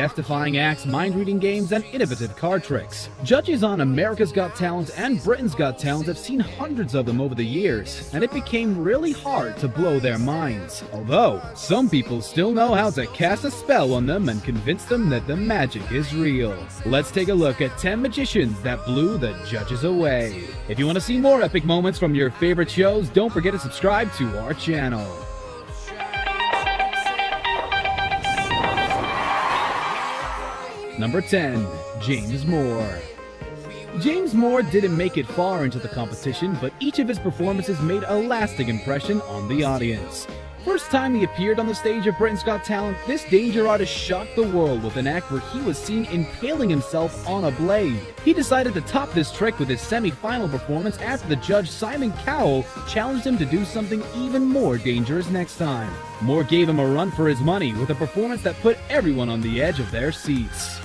death-defying acts, mind-reading games, and innovative card tricks. Judges on America's Got Talent and Britain's Got Talent have seen hundreds of them over the years, and it became really hard to blow their minds. Although, some people still know how to cast a spell on them and convince them that the magic is real. Let's take a look at 10 magicians that blew the judges away. If you want to see more epic moments from your favorite shows, don't forget to subscribe to our channel. Number 10. James Moore. James Moore didn't make it far into the competition, but each of his performances made a lasting impression on the audience. First time he appeared on the stage of Britain's Got Talent, this danger artist shocked the world with an act where he was seen impaling himself on a blade. He decided to top this trick with his semi-final performance after the judge Simon Cowell challenged him to do something even more dangerous next time. Moore gave him a run for his money with a performance that put everyone on the edge of their seats.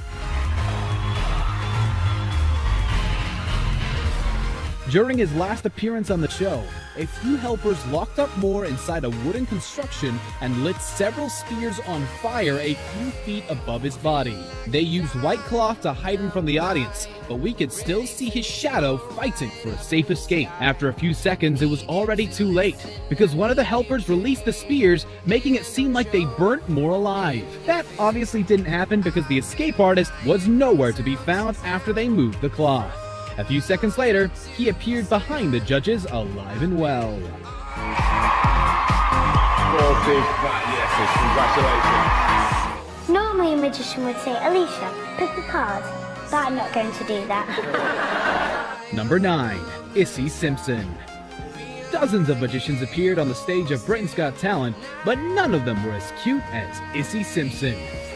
During his last appearance on the show, a few helpers locked up Moore inside a wooden construction and lit several spears on fire a few feet above his body. They used white cloth to hide him from the audience, but we could still see his shadow fighting for a safe escape. After a few seconds, it was already too late, because one of the helpers released the spears, making it seem like they burnt Moore alive. That obviously didn't happen because the escape artist was nowhere to be found after they moved the cloth. A few seconds later, he appeared behind the judges alive and well. 4 big fat yeses, congratulations. Normally a magician would say, Alicia, pick a card, but I'm not going to do that. Number 9. Issy Simpson. Dozens of magicians appeared on the stage of Britain's Got Talent, but none of them were as cute as Issy Simpson.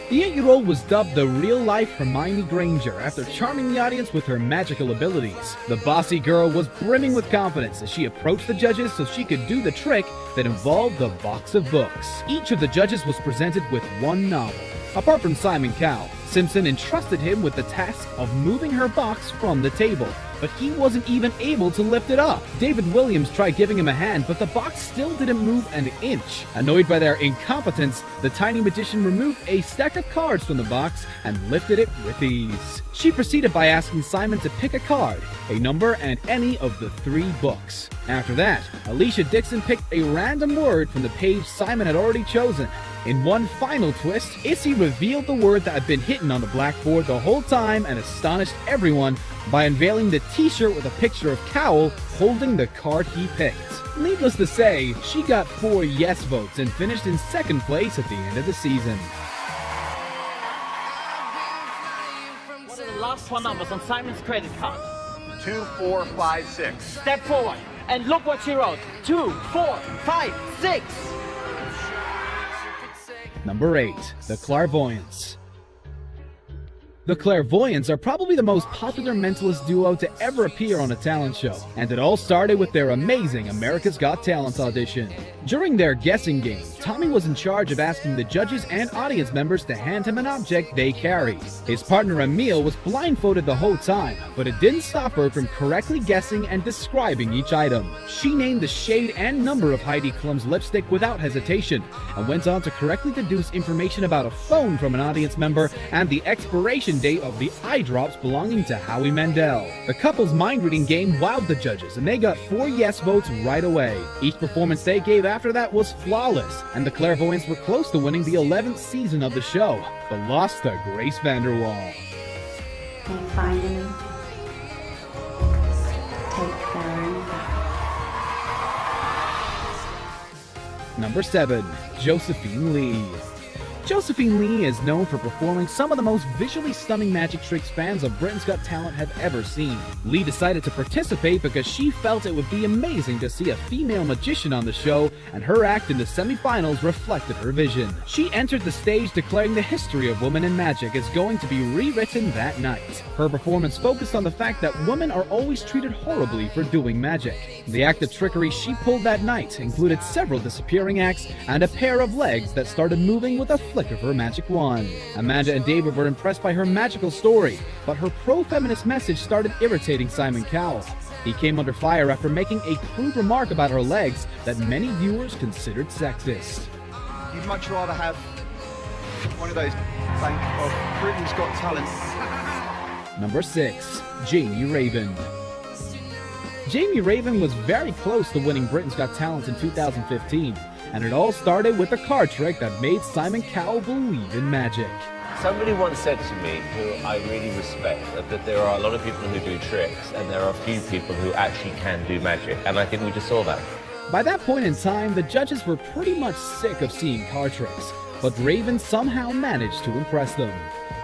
The 8-year-old was dubbed the real-life Hermione Granger after charming the audience with her magical abilities. The bossy girl was brimming with confidence as she approached the judges so she could do the trick that involved the box of books. Each of the judges was presented with one novel. Apart from Simon Cowell, Simpson entrusted him with the task of moving her box from the table, but he wasn't even able to lift it up. David Williams tried giving him a hand, but the box still didn't move an inch. Annoyed by their incompetence, the tiny magician removed a stack of cards from the box and lifted it with ease. She proceeded by asking Simon to pick a card, a number, and any of the 3 books. After that, Alicia Dixon picked a random word from the page Simon had already chosen. In one final twist, Issy revealed the word that had been hidden on the blackboard the whole time and astonished everyone by unveiling the t-shirt with a picture of Cowell holding the card he picked. Needless to say, she got 4 yes votes and finished in 2nd place at the end of the season. What are the last 4 numbers on Simon's credit card? 2, 4, 5, 6. Step forward and look what she wrote. 2, 4, 5, 6. Number 8. The Clairvoyants. The Clairvoyants are probably the most popular mentalist duo to ever appear on a talent show, and it all started with their amazing America's Got Talent audition. During their guessing game, Tommy was in charge of asking the judges and audience members to hand him an object they carried. His partner Emile was blindfolded the whole time, but it didn't stop her from correctly guessing and describing each item. She named the shade and number of Heidi Klum's lipstick without hesitation, and went on to correctly deduce information about a phone from an audience member and the expiration date of the eye drops belonging to Howie Mandel. The couple's mind-reading game wowed the judges, and they got 4 yes votes right away. Each performance they gave after that was flawless, and the Clairvoyants were close to winning the 11th season of the show, but lost to Grace Vanderwall. And finally, take their own back. Number 7. Josephine Lee. Josephine Lee is known for performing some of the most visually stunning magic tricks fans of Britain's Got Talent have ever seen. Lee decided to participate because she felt it would be amazing to see a female magician on the show, and her act in the semi-finals reflected her vision. She entered the stage declaring the history of women in magic is going to be rewritten that night. Her performance focused on the fact that women are always treated horribly for doing magic. The act of trickery she pulled that night included several disappearing acts and a pair of legs that started moving with a flick of her magic wand. Amanda and David were impressed by her magical story, but her pro-feminist message started irritating Simon Cowell. He came under fire after making a crude remark about her legs that many viewers considered sexist. You'd much rather have One of those bank of Britain's Got Talent. Number 6. Jamie Raven. Jamie Raven was very close to winning Britain's Got Talent in 2015, and it all started with a card trick that made Simon Cowell believe in magic. Somebody once said to me, who I really respect, that there are a lot of people who do tricks and there are a few people who actually can do magic, and I think we just saw that. By that point in time, the judges were pretty much sick of seeing card tricks, but Raven somehow managed to impress them.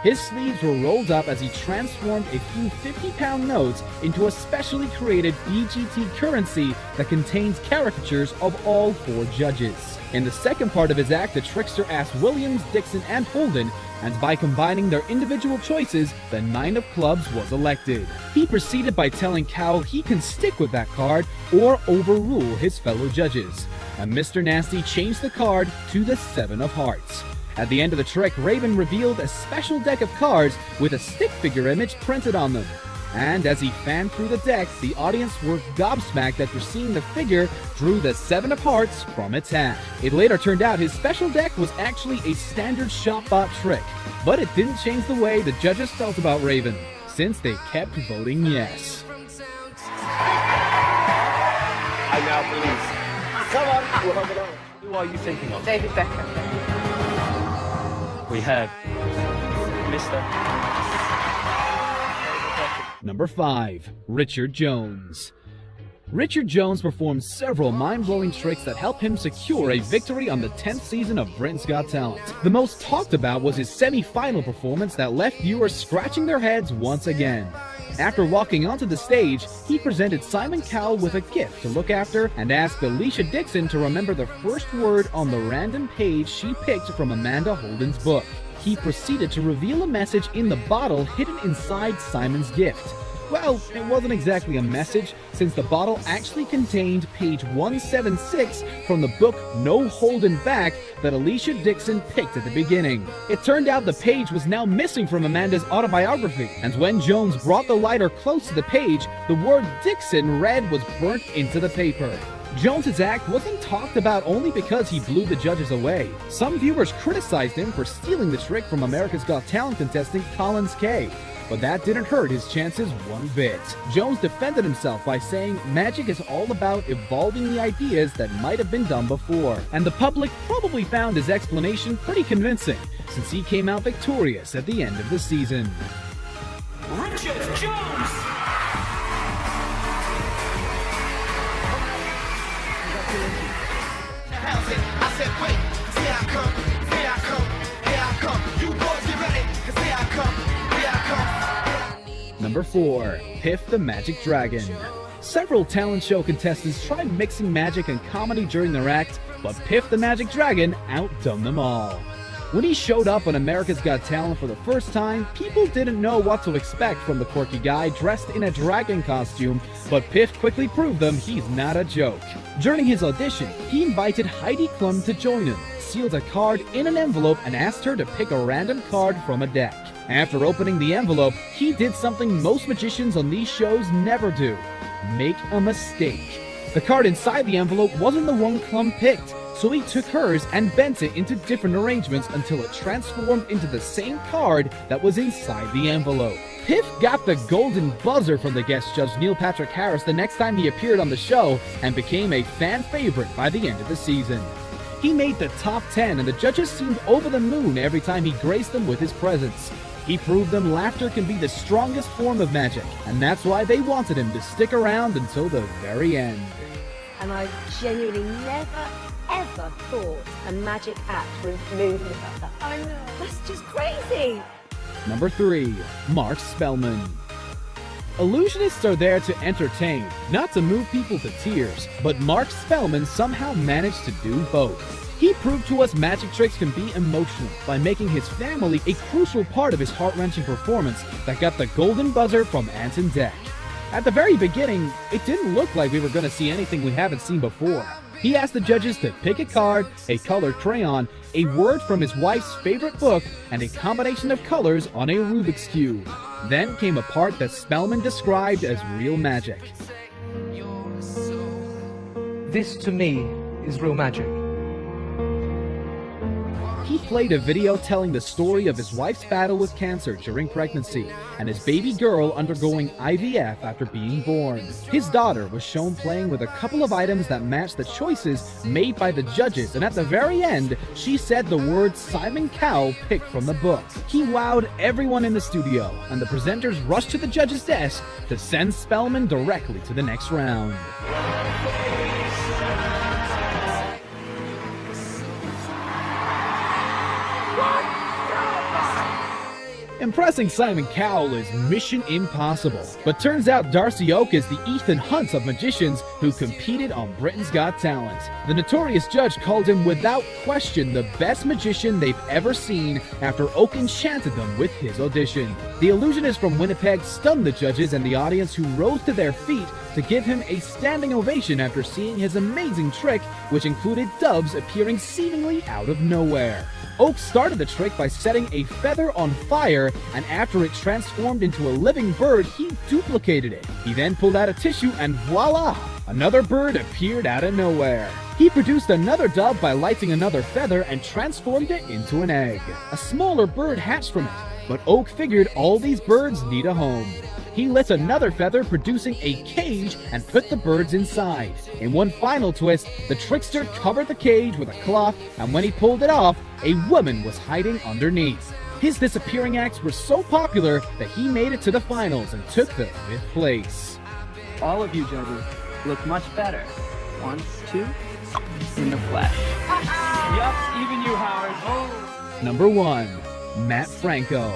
His sleeves were rolled up as he transformed a few 50-pound notes into a specially created BGT currency that contains caricatures of all 4 judges. In the second part of his act, the trickster asked Williams, Dixon, and Holden, and by combining their individual choices, the 9 of clubs was elected. He proceeded by telling Cowell he can stick with that card or overrule his fellow judges. And Mr. Nasty changed the card to the 7 of hearts. At the end of the trick, Raven revealed a special deck of cards with a stick figure image printed on them. And as he fanned through the deck, the audience were gobsmacked after seeing the figure drew the 7 of hearts from its hat. It later turned out his special deck was actually a standard shop-bought trick, but it didn't change the way the judges felt about Raven, since they kept voting yes. I now believe. Come on, we'll hold it on. Who are you thinking of? David Beckham. We have Mr. Number 5. Richard Jones. Richard Jones performed several mind-blowing tricks that helped him secure a victory on the 10th season of Britain's Got Talent. The most talked about was his semi-final performance that left viewers scratching their heads once again. After walking onto the stage, he presented Simon Cowell with a gift to look after and asked Alicia Dixon to remember the first word on the random page she picked from Amanda Holden's book. He proceeded to reveal a message in the bottle hidden inside Simon's gift. Well, it wasn't exactly a message, since the bottle actually contained page 176 from the book No Holding Back that Alicia Dixon picked at the beginning. It turned out the page was now missing from Amanda's autobiography, and when Jones brought the lighter close to the page, the word Dixon read was burnt into the paper. Jones's act wasn't talked about only because he blew the judges away. Some viewers criticized him for stealing the trick from America's Got Talent contestant Collins Kay. But that didn't hurt his chances one bit. Jones defended himself by saying magic is all about evolving the ideas that might have been done before. And the public probably found his explanation pretty convincing, since he came out victorious at the end of the season. Richard Jones! I said, wait, here I come, here I come, here I come. You boys get ready, 'cause here I come, here I come. Number 4. Piff the Magic Dragon. Several talent show contestants tried mixing magic and comedy during their act, but Piff the Magic Dragon outdone them all. When he showed up on America's Got Talent for the first time, people didn't know what to expect from the quirky guy dressed in a dragon costume, but Piff quickly proved them he's not a joke. During his audition, he invited Heidi Klum to join him, sealed a card in an envelope, and asked her to pick a random card from a deck. After opening the envelope, he did something most magicians on these shows never do: make a mistake. The card inside the envelope wasn't the one Klum picked, so he took hers and bent it into different arrangements until it transformed into the same card that was inside the envelope. Piff got the golden buzzer from the guest judge Neil Patrick Harris the next time he appeared on the show and became a fan favorite by the end of the season. He made the top 10 and the judges seemed over the moon every time he graced them with his presence. He proved them laughter can be the strongest form of magic, and that's why they wanted him to stick around until the very end. And I genuinely never, ever thought a magic act would move me like that. I know. That's just crazy. Number 3. Mark Spellman. Illusionists are there to entertain, not to move people to tears, but Mark Spellman somehow managed to do both. He proved to us magic tricks can be emotional by making his family a crucial part of his heart-wrenching performance that got the golden buzzer from Anton Deck. At the very beginning, it didn't look like we were going to see anything we haven't seen before. He asked the judges to pick a card, a colored crayon, a word from his wife's favorite book, and a combination of colors on a Rubik's Cube. Then came a part that Spellman described as real magic. This, to me, is real magic. He played a video telling the story of his wife's battle with cancer during pregnancy and his baby girl undergoing IVF after being born. His daughter was shown playing with a couple of items that matched the choices made by the judges, and at the very end, she said the words Simon Cowell picked from the book. He wowed everyone in the studio, and the presenters rushed to the judge's desk to send Spellman directly to the next round. Impressing Simon Cowell is mission impossible, but turns out Darcy Oak is the Ethan Hunt of magicians who competed on Britain's Got Talent. The notorious judge called him without question the best magician they've ever seen after Oak enchanted them with his audition. The illusionist from Winnipeg stunned the judges and the audience, who rose to their feet to give him a standing ovation after seeing his amazing trick, which included doves appearing seemingly out of nowhere. Oak started the trick by setting a feather on fire, and after it transformed into a living bird, he duplicated it. He then pulled out a tissue and voila! Another bird appeared out of nowhere. He produced another dove by lighting another feather and transformed it into an egg. A smaller bird hatched from it, but Oak figured all these birds need a home. He lit another feather, producing a cage, and put the birds inside. In one final twist, the trickster covered the cage with a cloth, and when he pulled it off, a woman was hiding underneath. His disappearing acts were so popular that he made it to the finals and took the 5th place. All of you judges look much better. 1, 2, in the flesh. Yup, even you, Howard. Number 1. Matt Franco.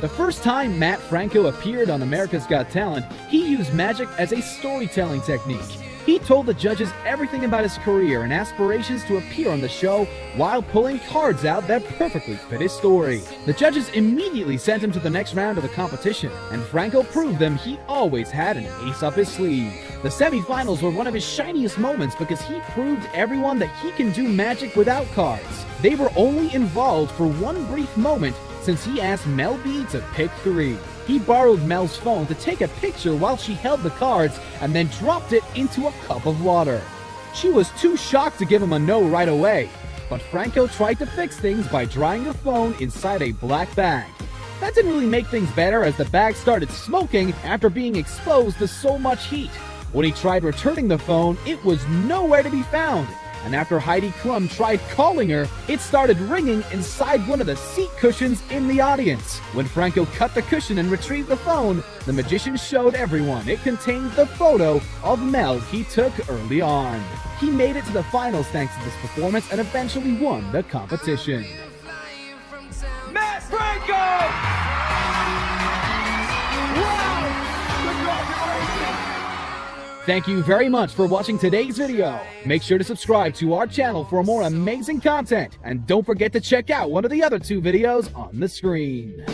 The first time Matt Franco appeared on America's Got Talent, he used magic as a storytelling technique. He told the judges everything about his career and aspirations to appear on the show while pulling cards out that perfectly fit his story. The judges immediately sent him to the next round of the competition, and Franco proved them he always had an ace up his sleeve. The semifinals were one of his shiniest moments because he proved everyone that he can do magic without cards. They were only involved for one brief moment, since he asked Mel B to pick 3. He borrowed Mel's phone to take a picture while she held the cards and then dropped it into a cup of water. She was too shocked to give him a no right away, but Franco tried to fix things by drying her phone inside a black bag. That didn't really make things better, as the bag started smoking after being exposed to so much heat. When he tried returning the phone, it was nowhere to be found. And after Heidi Klum tried calling her, it started ringing inside one of the seat cushions in the audience. When Franco cut the cushion and retrieved the phone, the magician showed everyone it contained the photo of Mel he took early on. He made it to the finals thanks to this performance and eventually won the competition. Matt Franco! Wow! Congratulations! Thank you very much for watching today's video. Make sure to subscribe to our channel for more amazing content, and don't forget to check out one of the other 2 videos on the screen.